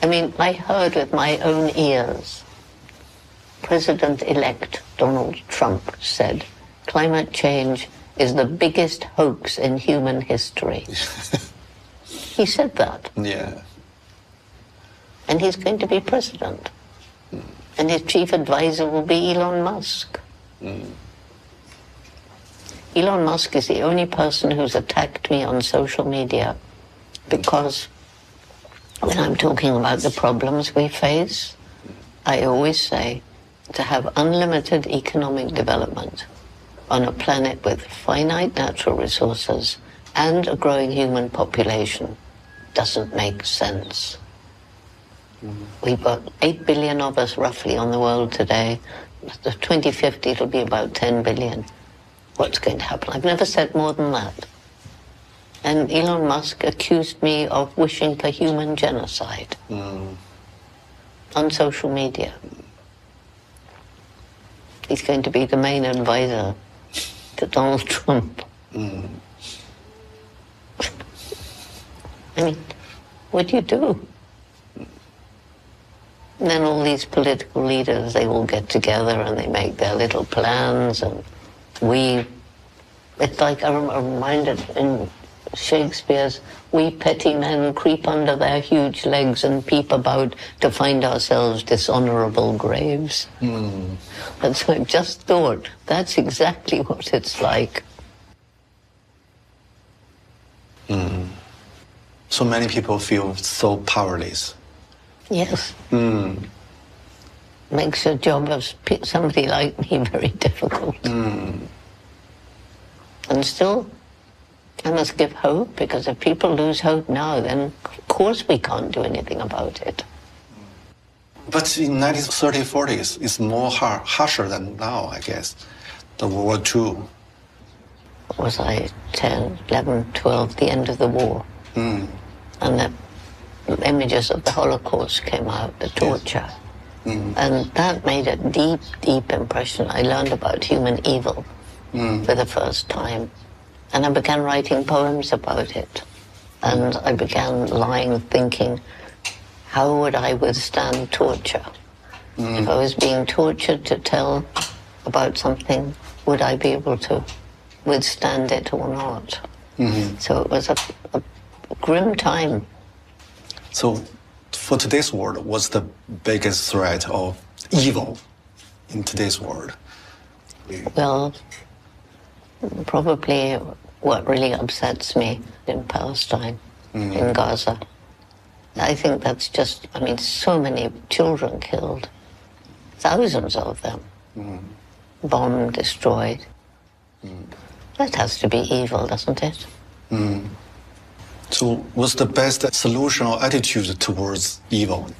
I mean, I heard with my own ears President-elect Donald Trump said, climate change is the biggest hoax in human history. He said that. Yeah. And he's going to be president. And his chief advisor will be Elon Musk. Elon Musk is the only person who's attacked me on social media because when I'm talking about the problems we face, I always say to have unlimited economic development on a planet with finite natural resources and a growing human population doesn't make sense. We've got 8 billion of us roughly on the world today. By 2050 it'll be about 10 billion. What's going to happen? I've never said more than that. And Elon Musk accused me of wishing for human genocide on social media. He's going to be the main advisor to Donald Trump. I mean, what do you do? And then all these political leaders, they all get together and they make their little plans, and it's like I'm reminded in Shakespeare's, we petty men creep under their huge legs and peep about to find ourselves dishonorable graves. And so I just thought, that's exactly what it's like. So many people feel so powerless. Yes. Makes the job of somebody like me very difficult. And still, I must give hope, because if people lose hope now, then of course we can't do anything about it. But in 1930s, 40s, it's more harsher than now, I guess. The World War II. What was I, 10, 11, 12, the end of the war. And the images of the Holocaust came out, the torture. And that made a deep, deep impression. I learned about human evil for the first time. And I began writing poems about it. And I began lying, thinking, how would I withstand torture? If I was being tortured to tell about something, would I be able to withstand it or not? So it was a grim time. So for today's world, what's the biggest threat of evil in today's world? Well, probably what really upsets me in Palestine, in Gaza. I think that's just, I mean, so many children killed, thousands of them, bombed, destroyed. That has to be evil, doesn't it? So what's the best solution or attitude towards evil?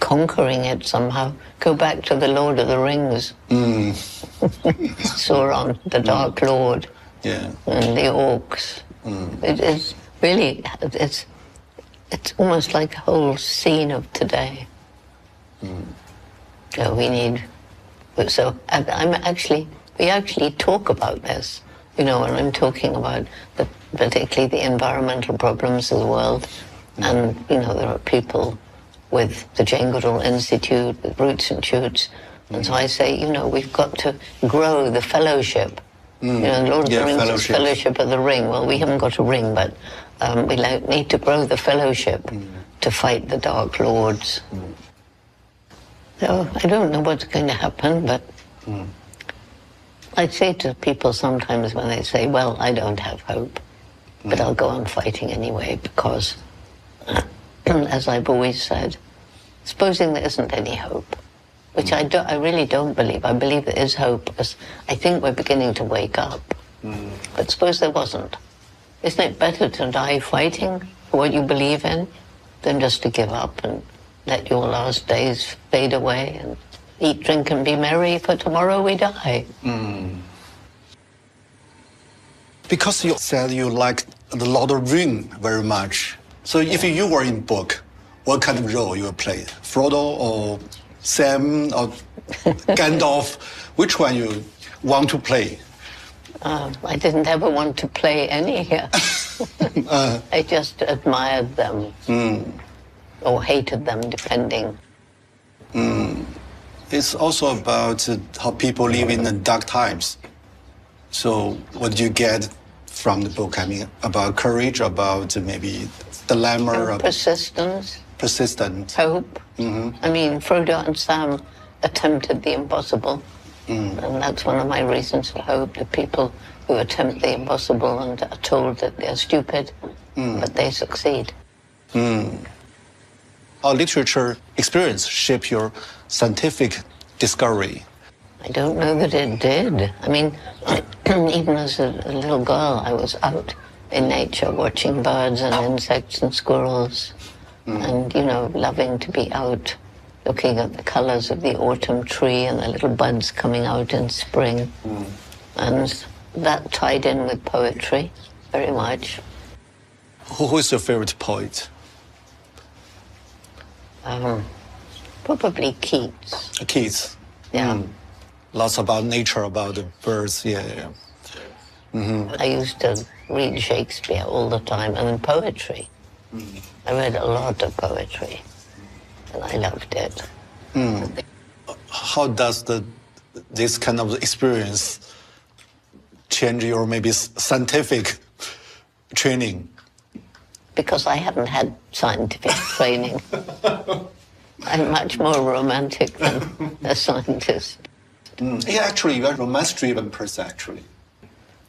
Conquering it somehow. Go back to the Lord of the Rings. Sauron, the Dark Lord, and the orcs. It is really, it's almost like a whole scene of today. So we need, so we actually talk about this, you know, when I'm talking about particularly the environmental problems of the world. And, you know, there are people with the Jane Goodall Institute, with Roots and Shoots. And so I say, you know, we've got to grow the fellowship. You know, Lord of the Rings is Fellowship of the Ring. Well, we haven't got a ring, but we need to grow the fellowship to fight the Dark Lords. So I don't know what's going to happen, but I say to people sometimes when they say, well, I don't have hope, but I'll go on fighting anyway, because, as I've always said, supposing there isn't any hope, which I really don't believe. I believe there is hope, because I think we're beginning to wake up. But suppose there wasn't. Isn't it better to die fighting for what you believe in than just to give up and let your last days fade away and eat, drink, and be merry, for tomorrow we die? Because you said you like the Lord of the Rings very much. So if you were in book, what kind of role you would play? Frodo or Sam or Gandalf? Which one you want to play? I didn't ever want to play any here. I just admired them. or hated them, depending. It's also about how people live in the dark times. So what did you get from the book? I mean, about courage, about maybe dilemma, And persistence. Persistent. Hope. I mean, Frodo and Sam attempted the impossible. And that's one of my reasons for hope, the people who attempt the impossible and are told that they're stupid, but they succeed. How literature experience shape your scientific discovery? I don't know that it did. I mean, even as a little girl, I was out in nature watching birds and insects and squirrels and, you know, loving to be out looking at the colors of the autumn tree and the little buds coming out in spring. And that tied in with poetry very much. Who is your favorite poet? Probably Keats. Keats. Yeah. Lots about nature, about the birds. Yeah. I used to read Shakespeare all the time, and then poetry. I read a lot of poetry, and I loved it. How does this kind of experience change your maybe scientific training? Because I haven't had scientific training. I'm much more romantic than a scientist. Yeah, actually, you're a romance-driven person, actually.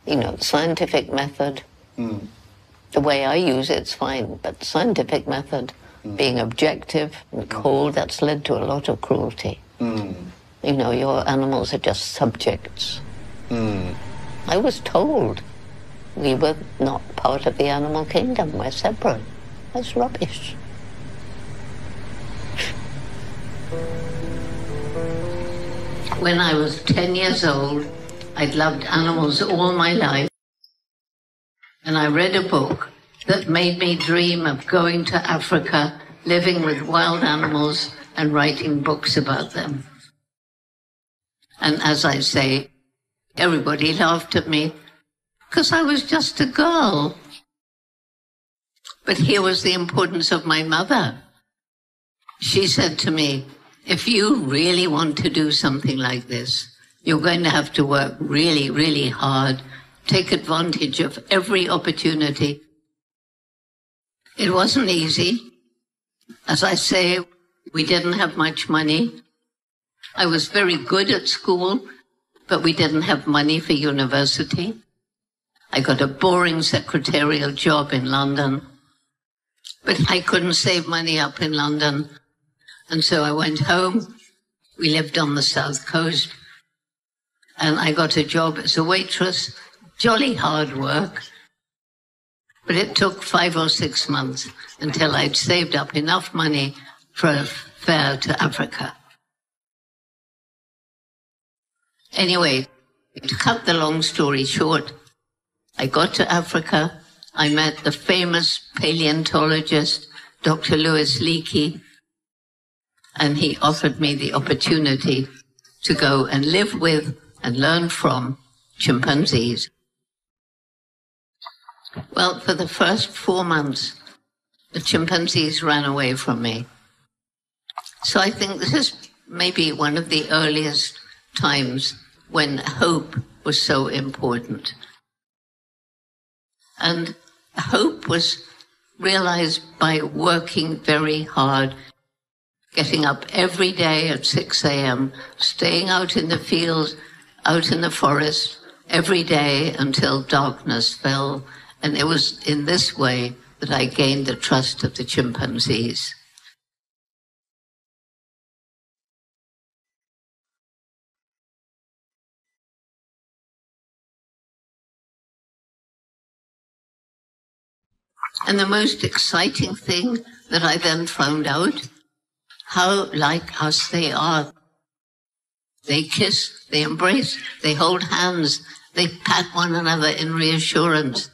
You know, scientific method, the way I use it's fine, but scientific method, being objective and cold, that's led to a lot of cruelty. You know, your animals are just subjects. I was told we were not part of the animal kingdom, we're separate. That's rubbish. When I was 10 years old, I'd loved animals all my life. And I read a book that made me dream of going to Africa, living with wild animals and writing books about them. And as I say, everybody laughed at me because I was just a girl. But here was the importance of my mother. She said to me, if you really want to do something like this, you're going to have to work really, really hard, take advantage of every opportunity. It wasn't easy. As I say, we didn't have much money. I was very good at school, but we didn't have money for university. I got a boring secretarial job in London, but I couldn't save money up in London. And so I went home. We lived on the south coast. And I got a job as a waitress, jolly hard work. But it took 5 or 6 months until I'd saved up enough money for a fare to Africa. Anyway, to cut the long story short, I got to Africa. I met the famous paleontologist, Dr. Louis Leakey, and he offered me the opportunity to go and live with and learn from chimpanzees. Well, for the first 4 months, the chimpanzees ran away from me. So I think this is maybe one of the earliest times when hope was so important. And hope was realized by working very hard, getting up every day at 6 a.m., staying out in the fields, out in the forest, every day until darkness fell. And it was in this way that I gained the trust of the chimpanzees. And the most exciting thing that I then found out, how like us they are. They kiss, they embrace, they hold hands, they pat one another in reassurance.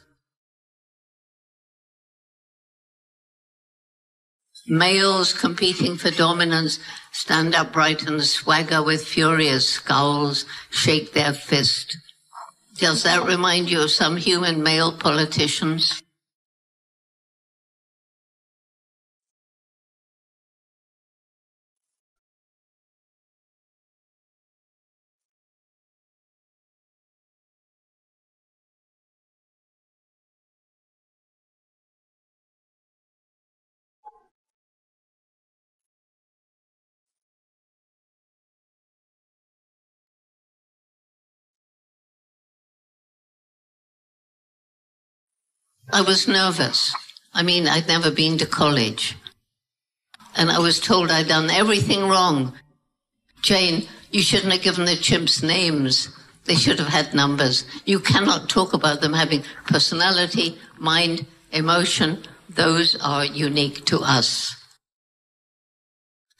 Males competing for dominance stand upright and swagger with furious scowls, shake their fist. Does that remind you of some human male politicians? I was nervous. I mean, I'd never been to college. And I was told I'd done everything wrong. Jane, you shouldn't have given the chimps names. They should have had numbers. You cannot talk about them having personality, mind, emotion. Those are unique to us.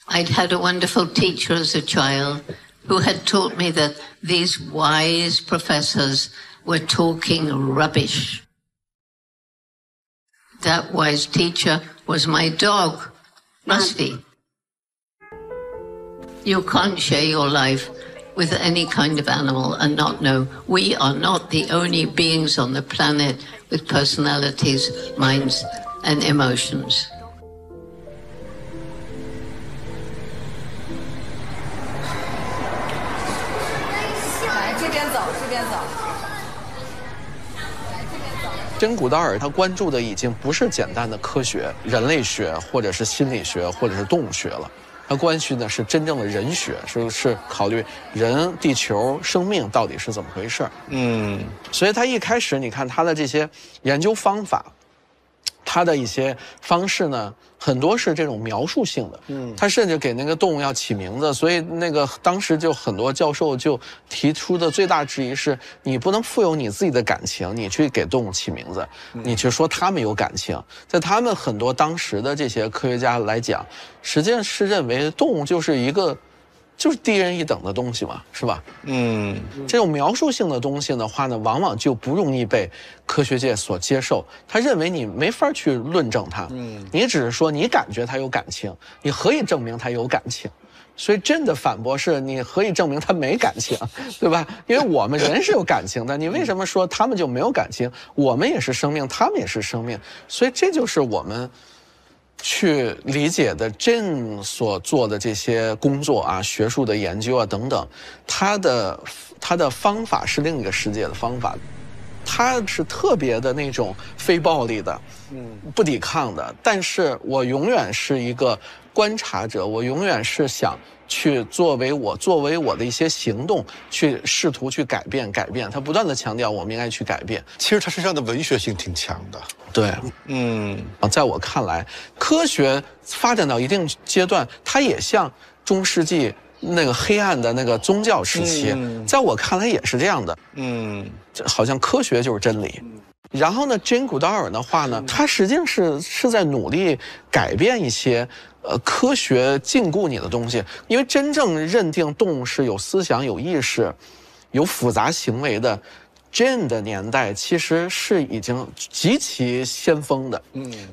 I'd had a wonderful teacher as a child who had taught me that these wise professors were talking rubbish. That wise teacher was my dog, Rusty. You can't share your life with any kind of animal and not know we are not the only beings on the planet with personalities, minds, and emotions. 真古道尔他关注的已经不是简单的科学、人类学，或者是心理学，或者是动物学了。他关心的是真正的人学，是考虑人、地球、生命到底是怎么回事。所以他一开始，你看他的这些研究方法，他的一些方式呢，很多是这种描述性的。他甚至给那个动物要起名字，所以那个当时就很多教授就提出的最大质疑是：你不能富有你自己的感情，你去给动物起名字，你去说他们有感情。在他们很多当时的这些科学家来讲，实际上是认为动物就是低人一等的东西嘛，是吧？这种描述性的东西的话呢，往往就不容易被科学界所接受。他认为你没法去论证它，你只是说你感觉他有感情，你何以证明他有感情？所以真的反驳是你何以证明他没感情，对吧？因为我们人是有感情的，你为什么说他们就没有感情？我们也是生命，他们也是生命，所以这就是我们去理解的真所做的这些工作啊，学术的研究啊等等，他的方法是另一个世界的方法，他是特别的那种非暴力的，不抵抗的。但是我永远是一个观察者，我永远是想去作为我的一些行动，去试图去改变。他不断的强调我们应该去改变。其实他身上的文学性挺强的。对，在我看来，科学发展到一定阶段，它也像中世纪那个黑暗的那个宗教时期，在我看来也是这样的。好像科学就是真理。然后呢，真古道尔的话呢，他实际上是在努力改变一些科学禁锢你的东西，因为真正认定动物是有思想、有意识、有复杂行为的。Jane 的年代其实是已经极其先锋的，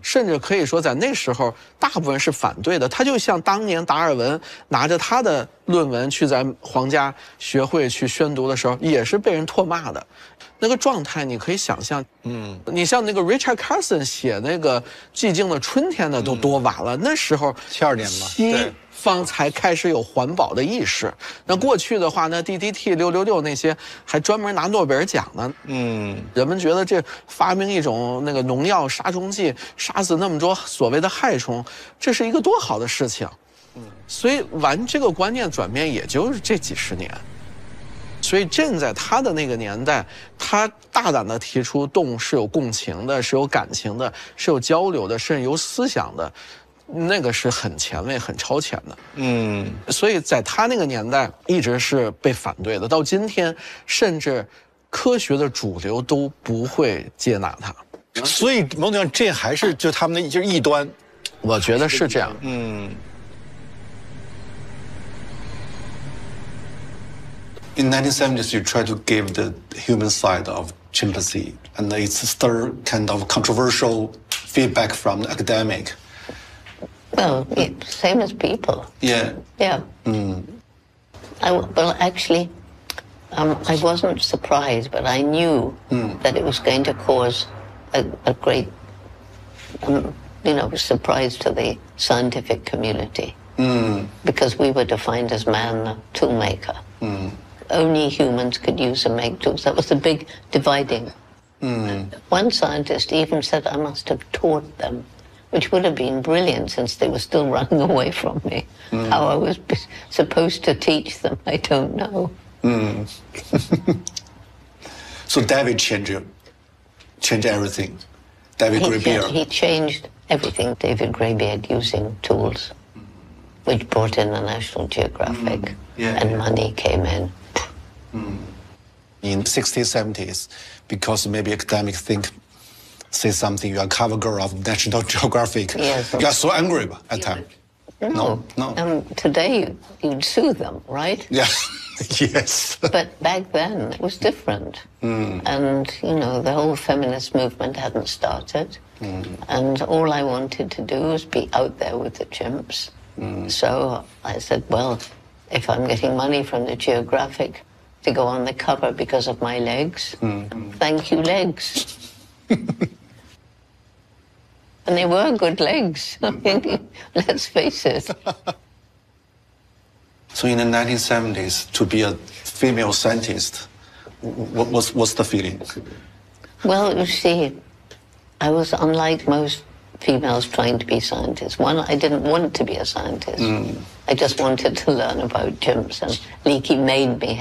甚至可以说在那时候大部分是反对的。他就像当年达尔文拿着他的论文去在皇家学会去宣读的时候，也是被人唾骂的。那个状态你可以想象，你像那个 Richard Carson 写那个《寂静的春天》的都多晚了，那时候72年嘛，对。方才开始有环保的意识。那过去的话呢 ，DDT 666那些还专门拿诺贝尔奖呢。人们觉得这发明一种那个农药杀虫剂，杀死那么多所谓的害虫，这是一个多好的事情。所以这个观念转变也就是这几十年。所以正在他的那个年代，他大胆地提出动物是有共情的，是有感情的，是有交流的，甚至有思想的。那个是很前卫、很超前的，所以在他那个年代一直是被反对的。到今天，甚至科学的主流都不会接纳他。所以某种上，这还是就他们的就是异端。我觉得是这样。In 1970s, you try to give the human side of chimpanzee, and it's still kind of controversial feedback from the academic. Well, same as people. Yeah. Yeah. Well, actually, I wasn't surprised, but I knew that it was going to cause a great, surprise to the scientific community. Because we were defined as man, the toolmaker. Only humans could use and make tools. That was the big dividing. One scientist even said I must have taught them, which would have been brilliant since they were still running away from me. How I was supposed to teach them, I don't know. So David changed everything. David Graybeard. He changed everything, David Graybeard, using tools, which brought in the National Geographic, and money came in. In 60s, 70s, because maybe academics say something, you are cover girl of National Geographic. Yes. You are so angry at the time. No. Today you'd sue them, right? Yeah. Yes. But back then it was different. And, you know, the whole feminist movement hadn't started. And all I wanted to do was be out there with the chimps. So I said, well, if I'm getting money from the Geographic to go on the cover because of my legs, thank you, legs. And they were good legs. I mean, let's face it. So in the 1970s, to be a female scientist, what's the feeling? Well, you see, I was unlike most females trying to be scientists. One, I didn't want to be a scientist. I just wanted to learn about chimps, and Leakey made me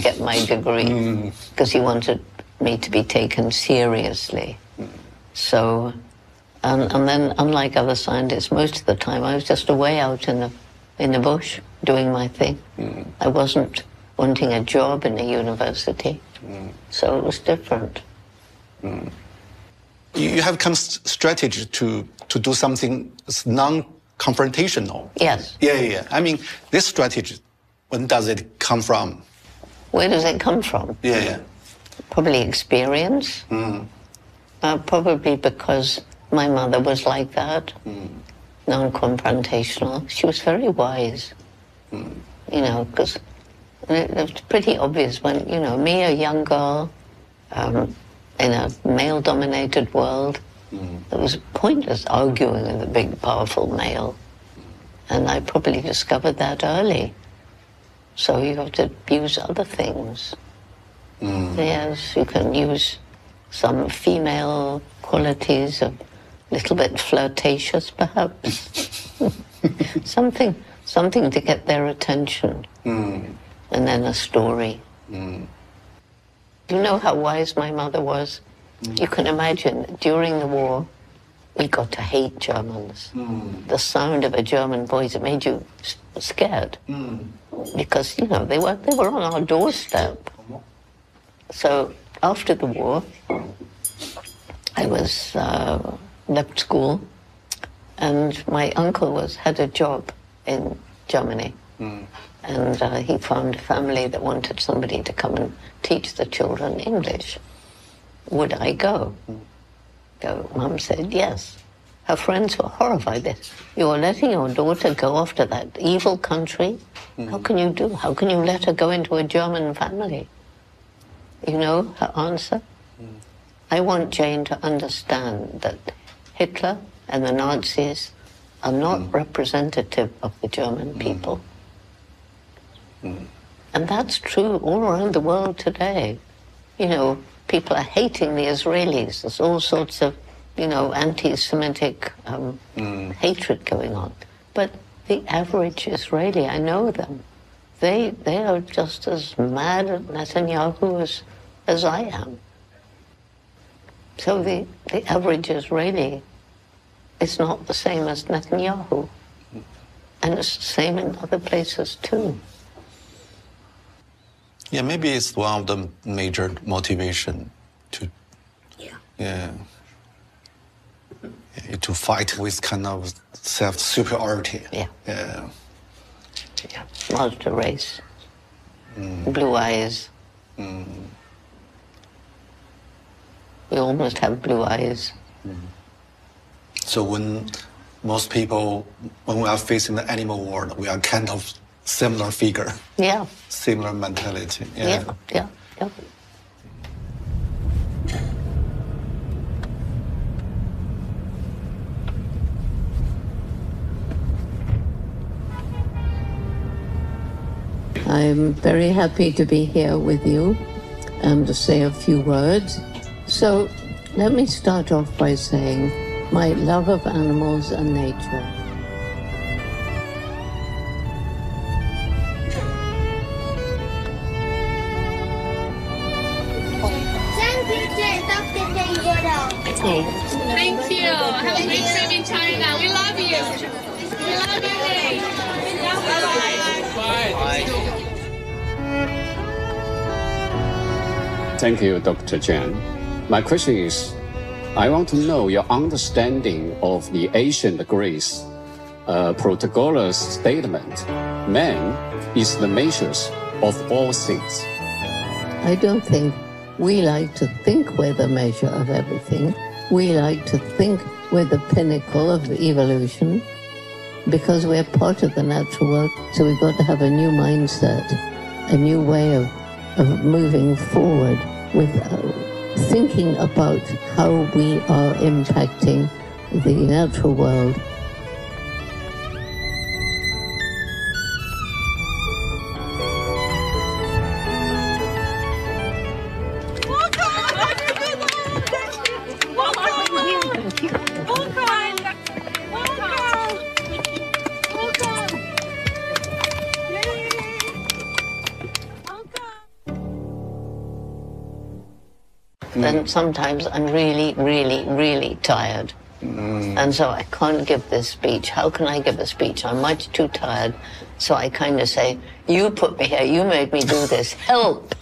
get my degree because he wanted me to be taken seriously. So, and then, unlike other scientists, most of the time I was just away out in the bush doing my thing. I wasn't wanting a job in a university, so it was different. You have kind of strategy to do something non-confrontational. Yes. Yeah. I mean, this strategy, when does it come from? Where does it come from? Yeah. Probably experience. Probably because my mother was like that, non-confrontational. She was very wise, you know, because it was pretty obvious when, you know, me, a young girl, in a male-dominated world, it was pointless arguing with a big, powerful male. And I probably discovered that early. So you have to use other things. Yes, you can use some female qualities, a little bit flirtatious, perhaps. something to get their attention. And then a story. You know how wise my mother was? You can imagine, during the war, we got to hate Germans. The sound of a German voice, it made you scared. Because, you know, they were on our doorstep. So after the war, I was left school, and my uncle had a job in Germany. And he found a family that wanted somebody to come and teach the children English. Would I go? Mum said yes. Her friends were horrified. You're letting your daughter go off to that evil country? How can you let her go into a German family? You know her answer? I want Jane to understand that Hitler and the Nazis are not representative of the German people. And that's true all around the world today. You know, people are hating the Israelis. There's all sorts of, you know, anti-Semitic hatred going on. But the average Israeli, I know them, they are just as mad at Netanyahu as I am. So the average Israeli is not the same as Netanyahu. And it's the same in other places too. Yeah, maybe it's one of the major motivation to to fight with kind of self-superiority. Yeah. Monster race. Blue eyes. We almost have blue eyes. So when most people, when we are facing the animal world, we are kind of similar figure. Yeah. Similar mentality. Yeah. I'm very happy to be here with you and to say a few words. So let me start off by saying my love of animals and nature. Thank you, Jane. Have a great trip in China. We love you. We love you, Nate. Bye-bye. Bye. Thank you, Dr. Chen. My question is, I want to know your understanding of the ancient Greece Protagoras statement, man is the measure of all things. I don't think we like to think we're the measure of everything. We like to think we're the pinnacle of evolution because we're part of the natural world. So we've got to have a new mindset, a new way of moving forward with thinking about how we are impacting the natural world. Then sometimes I'm really, really, really tired. And so I can't give this speech. How can I give a speech? I'm much too tired. So I kind of say, you put me here, you made me do this, help.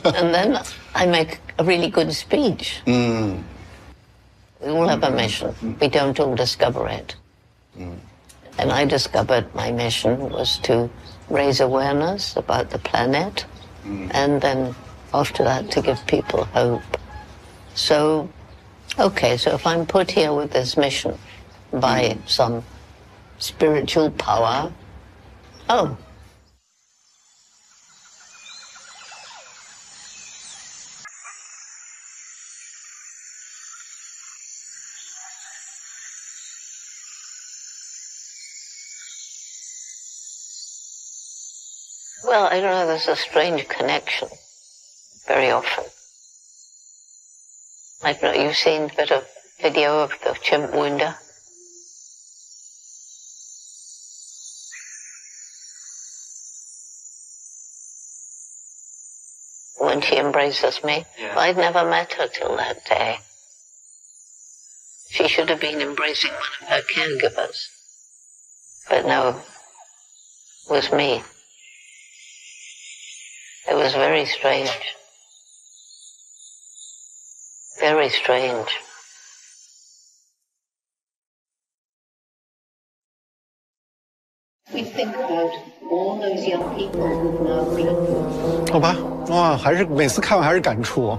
And then I make a really good speech. We all have a mission. We don't all discover it. And I discovered my mission was to raise awareness about the planet, and then after that to give people hope. So, okay, so if I'm put here with this mission by some spiritual power, oh. Well, I don't know, there's a strange connection very often. I don't know, you've seen a bit of video of the chimp wounder? When she embraces me. Yeah. I'd never met her till that day. She should have been embracing one of her caregivers. But no, it was me. It was very strange. Very strange. We think about all those young people who've now been. 好吧，哇，还是每次看完还是感触。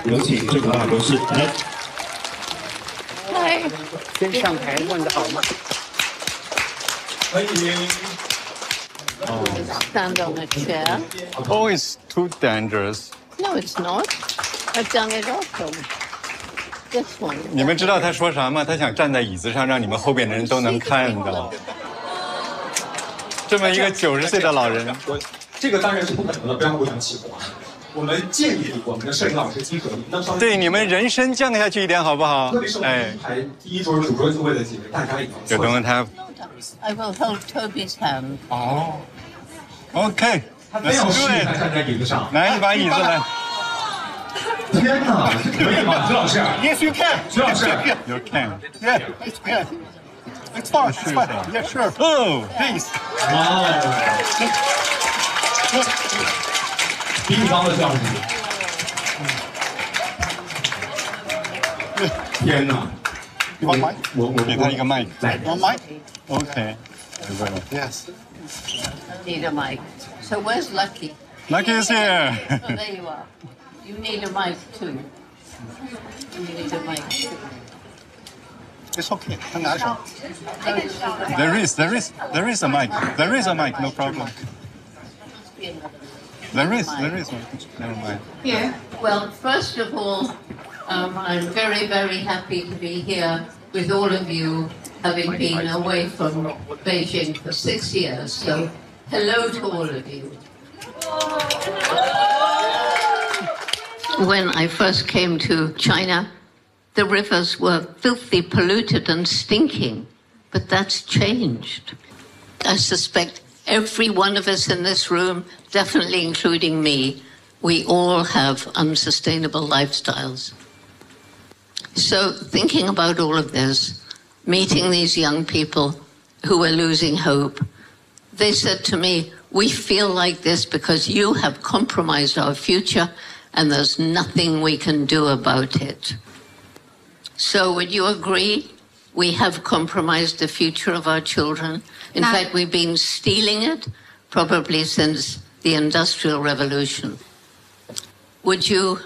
有请这个法博士来。Hi. 先上台问的好吗？欢迎。Stand on a chair. Oh, it's too dangerous. No, it's not. I've done it often. This one. 你们知道他说啥吗？他想站在椅子上，让你们后边的人都能看到。这么一个90岁的老人，这个当然是不可能的，不要互相起火。我们建议我们的摄影老师集合，能稍微对你们人声降下去一点好不好？特别是我们排第一桌主桌座位的几位，大家已经有等等他。I will hold Toby's hand. 哦 OK， 他非要试一下站在椅子上，来一把椅子来。天哪，可以吗，徐老师 Yes, you can. 徐老师 You can. Yeah, it's good. It's fine. It's fine. Yeah, sure. Oh, please. 哇哦，比你高的教室。天哪， You want mic? 给他一个 mic. Want mic? Okay. Yes. Need a mic. So where's Lucky? Lucky is here. Oh, there you are. You need a mic too. You need a mic too. It's okay. 他拿手. There is a mic. There is a mic. No problem. There is. Never mind. Yeah. Well, first of all, I'm very, very happy to be here with all of you, having been away from Beijing for 6 years. So, hello to all of you. When I first came to China, the rivers were filthy, polluted and stinking, but that's changed. I suspect every one of us in this room, definitely including me, we all have unsustainable lifestyles. So thinking about all of this, meeting these young people who were losing hope, they said to me, we feel like this because you have compromised our future and there's nothing we can do about it. So would you agree we have compromised the future of our children? In fact, we've been stealing it probably since the Industrial Revolution. Would you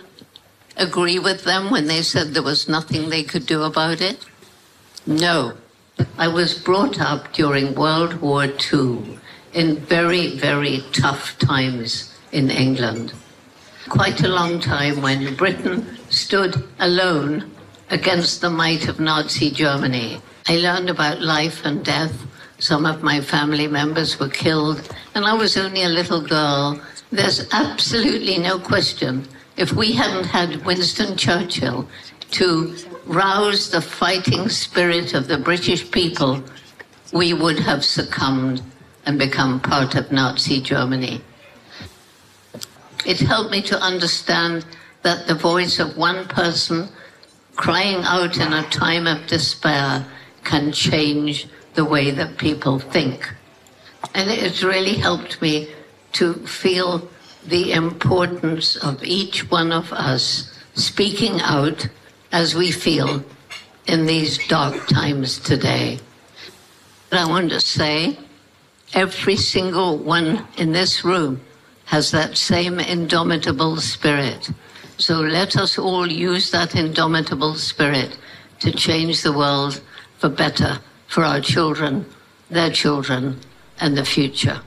agree with them when they said there was nothing they could do about it? No. I was brought up during World War II in very, very tough times in England. Quite a long time when Britain stood alone against the might of Nazi Germany. I learned about life and death. Some of my family members were killed, and I was only a little girl. There's absolutely no question. If we hadn't had Winston Churchill to rouse the fighting spirit of the British people, we would have succumbed and become part of Nazi Germany. It helped me to understand that the voice of one person crying out in a time of despair can change the way that people think. And it really helped me to feel the importance of each one of us speaking out as we feel in these dark times today. But I want to say, every single one in this room has that same indomitable spirit. So let us all use that indomitable spirit to change the world for better, for our children, their children, and the future.